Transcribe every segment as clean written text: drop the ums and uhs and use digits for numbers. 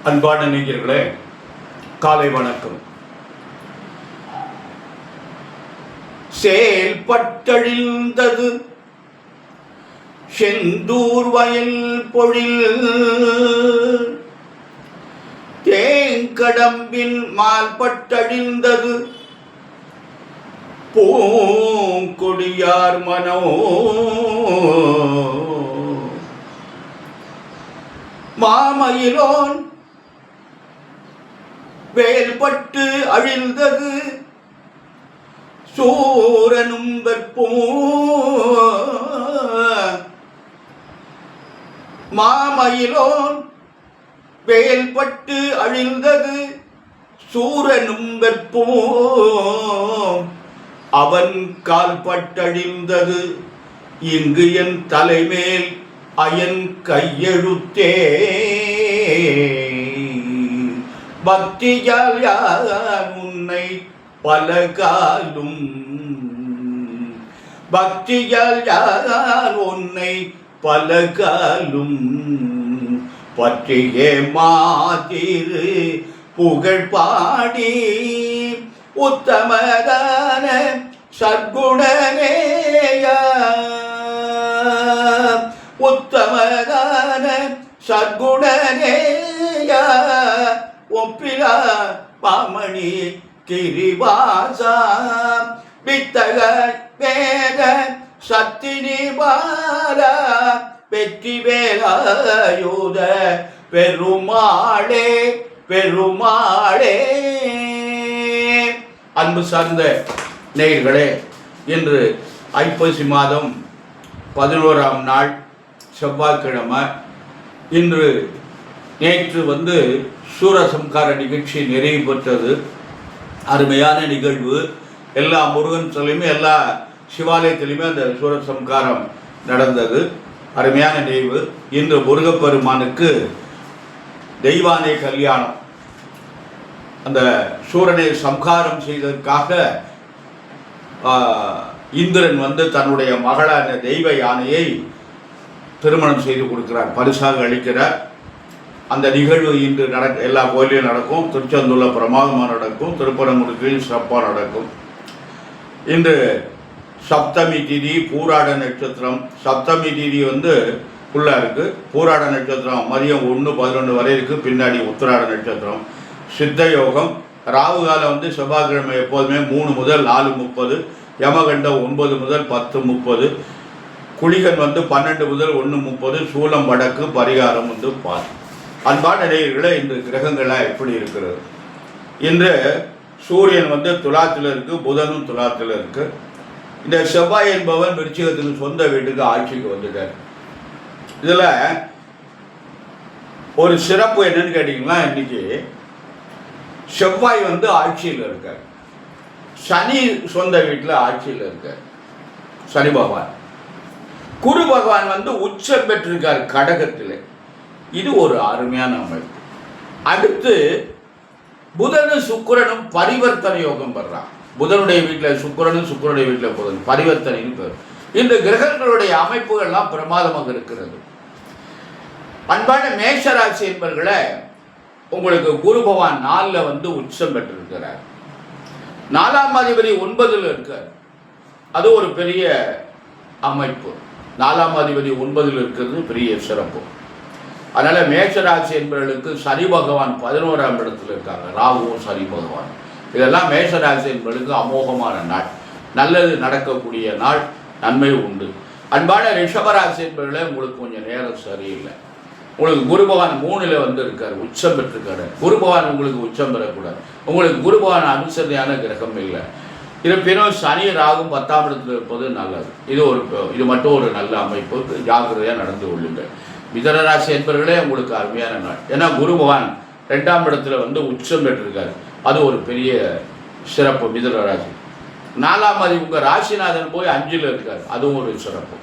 அன்பான நேயர்களே, காலை வணக்கம். செயல்பட்டழிந்தது செந்தூர் வயல் பொழில் தேங்கடம்பின் மால்பட்டழிந்தது பூங்கொடியார் மனோ மாமயிலோன் வேல்பட்டு அழிந்தது சூரனும் வெற்பும் மாமயிலோன் வேல்பட்டு அழிந்தது சூரனும் வெற்பும் அவன் கால்பட்டழிந்தது இங்கு என் தலைமேல் அயன் கையெழுத்தே பக்தியால் யான் உன்னை பலகாலும் பக்தியால் யான் உன்னை பலகாலும் பற்றிய மாதிரு புகழ் பாடி உத்தமதான சற்குணனேய உத்தமதான சற்குணனேய ஒப்பிலா பாமணி கிரிவாசா வித்தக வேத சத்தினி பாலா வெற்றி வேலாயுத பெருமாளே பெருமாளே. அன்பு சார்ந்த நேயர்களே, இன்று ஐப்பசி மாதம் 11ஆம் நாள் செவ்வாய்க்கிழமை. இன்று நேற்று சூரசம்கார நிகழ்ச்சி நிறைவு பெற்றது. அருமையான நிகழ்வு. எல்லா முருகன் சொல்லையுமே எல்லா சிவாலயத்திலையுமே அந்த சூரசம்காரம் நடந்தது. அருமையான நிகழ்வு. இன்று முருகப்பெருமானுக்கு தெய்வானை கல்யாணம். அந்த சூரனை சம்காரம் செய்ததற்காக இந்திரன் தன்னுடைய மகளான தெய்வ யானையை திருமணம் செய்து கொடுக்கிறார், பரிசாக அளிக்கிறார். அந்த நிகழ்வு இன்று எல்லா கோயிலையும் நடக்கும். திருச்செந்தூர்ல பிரமாதமாக நடக்கும், திருப்பரங்குன்றில் சிறப்பாக நடக்கும். இன்று சப்தமி திதி, பூராட நட்சத்திரம். சப்தமி திதி ஃபுல்லாக இருக்கு. பூராட நட்சத்திரம் மதியம் 1:11 வரை இருக்கு. பின்னாடி உத்திராட நட்சத்திரம். சித்த யோகம். ராகு காலம் செவ்வாய்க்கிழமை எப்போதுமே 3 முதல் 4:30, யமகண்டம் 9 முதல் 10:30, குளிகன் 12 முதல் 1:30, சூலம் வடக்கு, பரிகாரம் பார். அன்பான நேயர்களே, இன்று கிரகங்களாக எப்படி இருக்கிறது? இன்று சூரியன் துலாத்தில் இருக்கு, புதனும் துலாத்தில் இருக்கு. இந்த செவ்வாய் என்பவன் விருச்சிகத்துக்கு சொந்த வீட்டுக்கு ஆட்சிக்கு வந்துட்டார். இதுல ஒரு சிறப்பு என்னன்னு கேட்டீங்கன்னா, இன்னைக்கு செவ்வாய் ஆட்சியில் இருக்கார். சனி சொந்த வீட்டில் ஆட்சியில் இருக்கார், சனி பகவான். குரு பகவான் உச்சம் பெற்றிருக்கார் கடகத்தில். இது ஒரு அருமையான அமைப்பு. அடுத்து புதனும் சுக்கிரனும் பரிவர்த்தனை யோகம் பெறான். புதனுடைய வீட்டில் சுக்கிரனும், சுக்கிரனுடைய வீட்டில் புதன், பரிவர்த்தனைன்னு பேர். இந்த கிரகங்களுடைய அமைப்புகள்லாம் பிரமாதமாக இருக்கிறது. அன்பான மேஷராசி என்பவர்களை, உங்களுக்கு குரு பகவான் 4ல் உச்சம் பெற்றிருக்கிறார். 4ஆம் அதிபதி 9ல் இருக்கார். அது ஒரு பெரிய அமைப்பு. 4ஆம் அதிபதி 9ல் இருக்கிறது பெரிய சிறப்பு. அதனால மேஷராசி என்பவர்களுக்கு சனி பகவான் 11ஆம் இடத்துல இருக்காங்க. ராகுவும் சனி பகவான். இதெல்லாம் மேஷராசி என்பவர்களுக்கு அமோகமான நாள், நல்லது நடக்கக்கூடிய நாள், நன்மை உண்டு. அன்பான ரிஷபராசி என்பவர்களே, உங்களுக்கு கொஞ்சம் நேரம் சரியில்லை. உங்களுக்கு குரு பகவான் 3ல் இருக்கார், உச்சம் பெற்றிருக்காரு. குரு பகவான் உங்களுக்கு உச்சம் பெறக்கூடாது. உங்களுக்கு குரு பகவான் அனுசரணையான கிரகம் இல்லை. இருப்பினும் சனி ராகும் 10ஆம் இடத்துல இருப்பது நல்லது. இது மட்டும் ஒரு நல்ல அமைப்பு. ஜாக்கிரதையாக நடந்து கொள்ளுங்கள். மிதனராசி என்பவர்களே, உங்களுக்கு அருமையான நாள். ஏன்னா குரு பகவான் 2ஆம் இடத்துல உச்சம் பெற்றிருக்காரு. அது ஒரு பெரிய சிறப்பு. மிதனராசி 4ஆம் அதிபதி உங்கள் ராசிநாதன் போய் 5ல் இருக்கார். அதுவும் ஒரு சிறப்பு.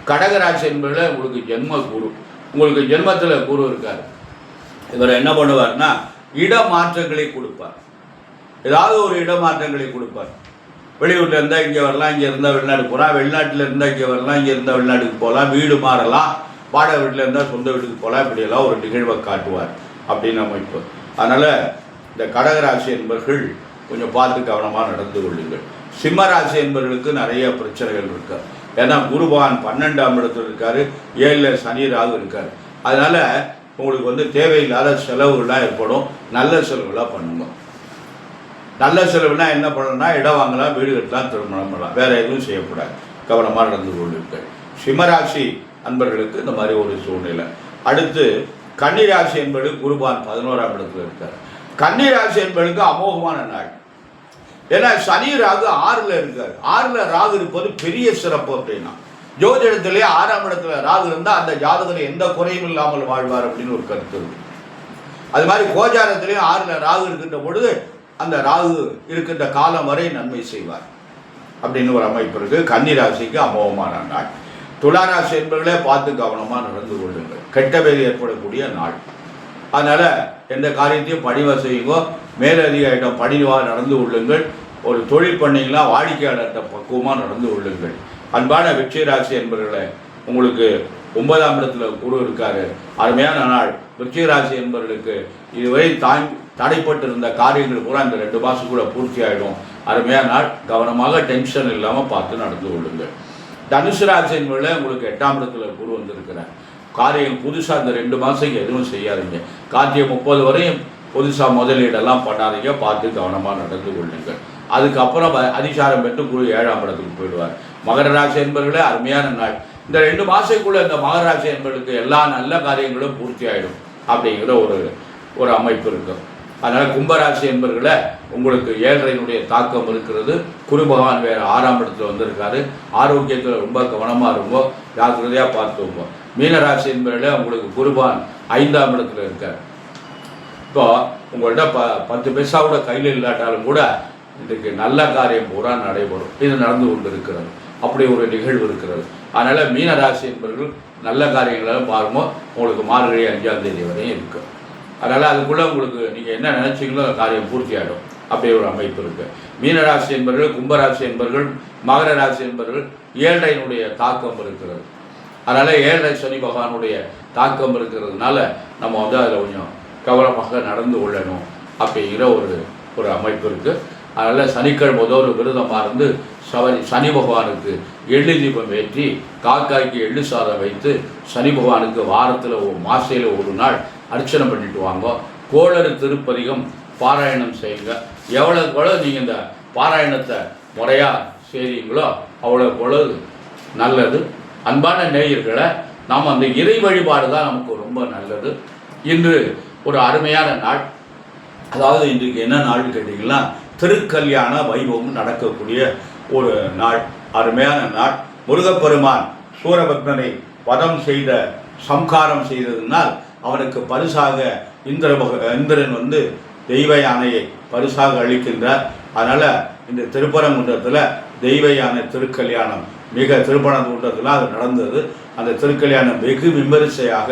கடகராசி என்பவர்களே, உங்களுக்கு ஜென்ம குரு. உங்களுக்கு ஜென்மத்தில் குரு இருக்கார். இவர் என்ன பண்ணுவார்னா, இடமாற்றங்களை கொடுப்பார். ஏதாவது ஒரு இடமாற்றங்களை கொடுப்பார். வெளியூரில் இருந்தால் இங்கே வரலாம், இங்கே இருந்தால் வெளிநாடு போகலாம், வெளிநாட்டில் இருந்தால் இங்கே வரலாம், இங்கே இருந்தால் வெளிநாட்டுக்கு போகலாம், வீடு மாறலாம், வாடகை வீட்டில் இருந்தால் சொந்த வீட்டுக்கு போகலாம், இப்படியெல்லாம் ஒரு நிகழ்வை காட்டுவார். அப்படின்னு அமைப்பு. அதனால் இந்த கடகராசி என்பவர்கள் கொஞ்சம் பார்த்து கவனமாக நடந்து கொள்ளுங்கள். சிம்ம ராசி என்பவர்களுக்கு நிறைய பிரச்சனைகள் இருக்கு. ஏன்னா குரு பகவான் 12ஆம் இடத்துல இருக்காரு, 7ல் சனி ராகு இருக்கார். அதனால் உங்களுக்கு வந்து தேவையில்லாத செலவுகள்லாம் ஏற்படும். நல்ல செலவுகளாக பண்ணுங்க. நல்ல செலவுனா என்ன பண்ணணும்னா இடம் வாங்கலாம், வீடு கட்டலாம், திருமணம் பண்ணலாம், வேறு எதுவும் செய்யக்கூடாது. கவனமாக நடந்து கொள்ளுங்கள். சிம்மராசி அன்பர்களுக்கு இந்த மாதிரி ஒரு சூழ்நிலை. அடுத்து கன்னிராசி என்பது குருபான் 11ஆம் இடத்துல இருக்கார். கன்னிராசி என்பதுக்கு அமோகமான நாள். ஏன்னா சனி ராகு 6ல் இருக்கார். 6ல் ராகு இருப்பது பெரிய சிறப்பு. அப்படின்னா ஜோதிடத்திலே 6ஆம் இடத்துல ராகு இருந்தால் அந்த ஜாதகத்தில் எந்த குறையும் இல்லாமல் வாழ்வார் அப்படின்னு ஒரு கருத்து இருக்கு. அது மாதிரி கோச்சாரத்திலேயும் 6ல் ராகு இருக்கின்ற பொழுது அந்த ராகு இருக்கின்ற காலம் வரை நன்மை செய்வார் அப்படின்னு ஒரு அமைப்பு இருக்கு. கன்னிராசிக்கு அமோகமான நாள். துளாராசி என்பவர்களே பார்த்து கவனமாக நடந்து கொள்ளுங்கள். கெட்ட பேர் ஏற்படக்கூடிய நாள். அதனால் எந்த காரியத்தையும் பணிவாக செய்யுங்கோ. மேலதிகாரிடம் பணிவாக நடந்து கொள்ளுங்கள். ஒரு தொழில் பண்ணிங்கன்னா வாடிக்கையாளர்கிட்ட பக்குவமாக நடந்து கொள்ளுங்கள். அன்பான விருச்சிகராசி என்பவர்களே, உங்களுக்கு 9ஆம் இடத்துல குரு இருக்காரு. அருமையான நாள். விருச்சிகராசி என்பவர்களுக்கு இதுவரை தடைப்பட்டிருந்த காரியங்கள் பூரா இந்த 2 மாதம் கூட பூர்த்தி ஆகிடும். அருமையான நாள். கவனமாக டென்ஷன் இல்லாமல் பார்த்து நடந்து கொள்ளுங்கள். தனுசு ராசி என்பவர்களே, உங்களுக்கு 8ஆம் இடத்துல குரு வந்திருக்கிறார். காரியம் புதுசாக இந்த 2 மாதத்துக்கு எதுவும் செய்யாதீங்க. கார்த்திகை 30 வரையும் புதுசாக முதலீடெல்லாம் பண்ணாதீங்க. பார்த்து கவனமாக நடந்து கொள்ளுங்கள். அதுக்கப்புறம் அதிசாரம் பெற்று குரு 7ஆம் இடத்துக்கு போயிடுவார். மகர ராசி என்பவர்களே, அருமையான நாள். இந்த 2 மாதத்துக்குள்ளே இந்த மகர ராசி என்பவர்களுக்கு எல்லா நல்ல காரியங்களும் பூர்த்தி ஆகிடும் அப்படிங்கிற ஒரு அமைப்பு இருக்கும். அதனால் கும்பராசி என்பவர்களே, உங்களுக்கு 7னுடைய தாக்கம் இருக்கிறது. குரு பகவான் வேறு 6ஆம் இடத்துல வந்திருக்காரு. ஆரோக்கியத்தில் ரொம்ப கவனமாக இருக்கும். ஜாக்கிரதையாக பார்த்துவோம். மீனராசி என்பவர்களே, உங்களுக்கு குருபான் 5ஆம் இடத்துல இருக்கார். இப்போ உங்கள்கிட்ட 10 பைசா கூட கையில் இல்லாட்டாலும் கூட இதுக்கு நல்ல காரியம் பூரா நடைபெறும். இது நடந்து கொண்டு இருக்கிறது. அப்படி ஒரு நிகழ்வு இருக்கிறது. அதனால் மீனராசி என்பவர்கள் நல்ல காரியங்களும் பாருங்கள். உங்களுக்கு மார்கழி 5ஆம் தேதி வரையும் இருக்குது. அதனால் அதுக்குள்ளே உங்களுக்கு நீங்கள் என்ன நினச்சிங்களோ காரியம் பூர்த்தி ஆகிடும். அப்படி ஒரு அமைப்பு இருக்குது. மீனராசி என்பவர்கள், கும்பராசி என்பவர்கள், மகர ராசி என்பவர்கள் 7னுடைய தாக்கம் இருக்கிறது. அதனால் 7 சனி பகவானுடைய தாக்கம் இருக்கிறதுனால நம்ம வந்து அதில் கொஞ்சம் கவனமாக நடந்து கொள்ளணும் அப்படிங்கிற ஒரு அமைப்பு இருக்குது. அதனால் சனிக்கிழமை ஒரு விரதமாக இருந்து சனி பகவானுக்கு எள்ளு தீபம் ஏற்றி காக்காய்க்கு எள்ளு சாதம் வைத்து சனி பகவானுக்கு வாரத்தில் மாசையில் ஒரு நாள் அர்ச்சனை பண்ணிட்டு வாங்க. கோளறு திருப்பதிகம் பாராயணம் செய்யுங்க. எவ்வளோ நீங்கள் இந்த பாராயணத்தை முறையாக செய்கிறீங்களோ அவ்வளோ நல்லது. அன்பான நேயர்களை, நாம் அந்த இறை வழிபாடு தான் நமக்கு ரொம்ப நல்லது. இன்று ஒரு அருமையான நாள். அதாவது இன்றைக்கு என்ன நாள்னு கேட்டிங்கன்னா, திருக்கல்யாண வைபவம் நடக்கக்கூடிய ஒரு நாள். அருமையான நாள். முருகப்பெருமான் சூரபத்மனை வதம் செய்த சம்காரம் செய்ததினால் அவனுக்கு பரிசாக இந்திரன் வந்து தெய்வ யானையை பரிசாக அளிக்கின்றார். அதனால் இந்த திருப்பரங்குன்றத்தில் தெய்வ யானை திருக்கல்யாணம் மிக திருப்பரங்குன்றத்தில் அது நடந்தது. அந்த திருக்கல்யாணம் வெகு விமரிசையாக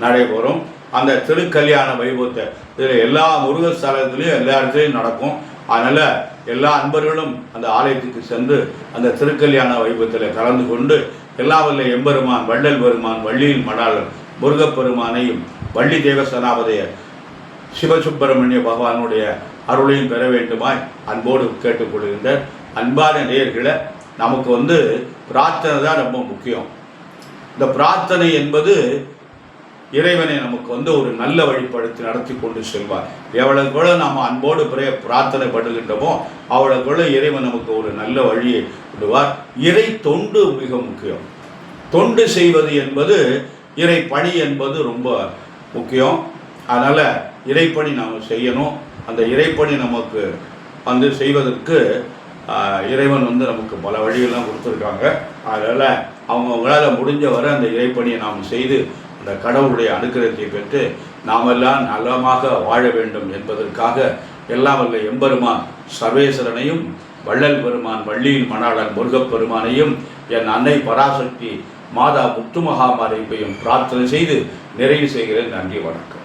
நடைபெறும். அந்த திருக்கல்யாண வைபவத்தை இதில் எல்லா முருகர் ஸ்தலத்துலேயும் எல்லா இடத்துலையும் நடக்கும். அதனால் எல்லா அன்பர்களும் அந்த ஆலயத்துக்கு சென்று அந்த திருக்கல்யாண வைபவத்தில் கலந்து கொண்டு எல்லா வல்ல எம்பெருமான் வள்ளல் பெருமான் வள்ளியில் மணாளர் முருகப்பெருமானையும் வள்ளி தேவசனாவதைய சிவசுப்பிரமணிய பகவானுடைய அருளையும் பெற வேண்டுமாய் அன்போடு கேட்டுக்கொள்கின்ற அன்பான நேயர்களை, நமக்கு வந்து பிரார்த்தனை தான் ரொம்ப முக்கியம். இந்த பிரார்த்தனை என்பது இறைவனை நமக்கு வந்து ஒரு நல்ல வழிப்படுத்தி நடத்தி கொண்டு செல்வார். எவ்வளவுக்குள்ள நாம் அன்போடு பிரார்த்தனை படுகின்றோமோ அவ்வளவுக்குள்ள இறைவன் நமக்கு ஒரு நல்ல வழியை விடுவார். இறை தொண்டு மிக முக்கியம். தொண்டு செய்வது என்பது இறை பணி என்பது ரொம்ப முக்கியம். அதனால் இறைப்பணி நாம் செய்யணும். அந்த இறைப்பணி நமக்கு வந்து செய்வதற்கு இறைவன் வந்து நமக்கு பல வழிகள்லாம் கொடுத்துருக்காங்க. அதனால் அவங்களால் முடிஞ்ச வரை அந்த இறைப்பணியை நாம் செய்து அந்த கடவுளுடைய அனுக்கிரகத்தை பெற்று நாமெல்லாம் நலமாக வாழ வேண்டும் என்பதற்காக எல்லாம் வல்ல எம்பெருமான் சர்வேஸ்வரனையும் வள்ளல் பெருமான் வள்ளியில் மணாளன் முருகப்பெருமானையும் என் அன்னை பராசக்தி மாதா முத்துமகாமாரியையும் பிரார்த்தனை செய்து நிறைவு செய்கிறேன். நன்றி, வணக்கம்.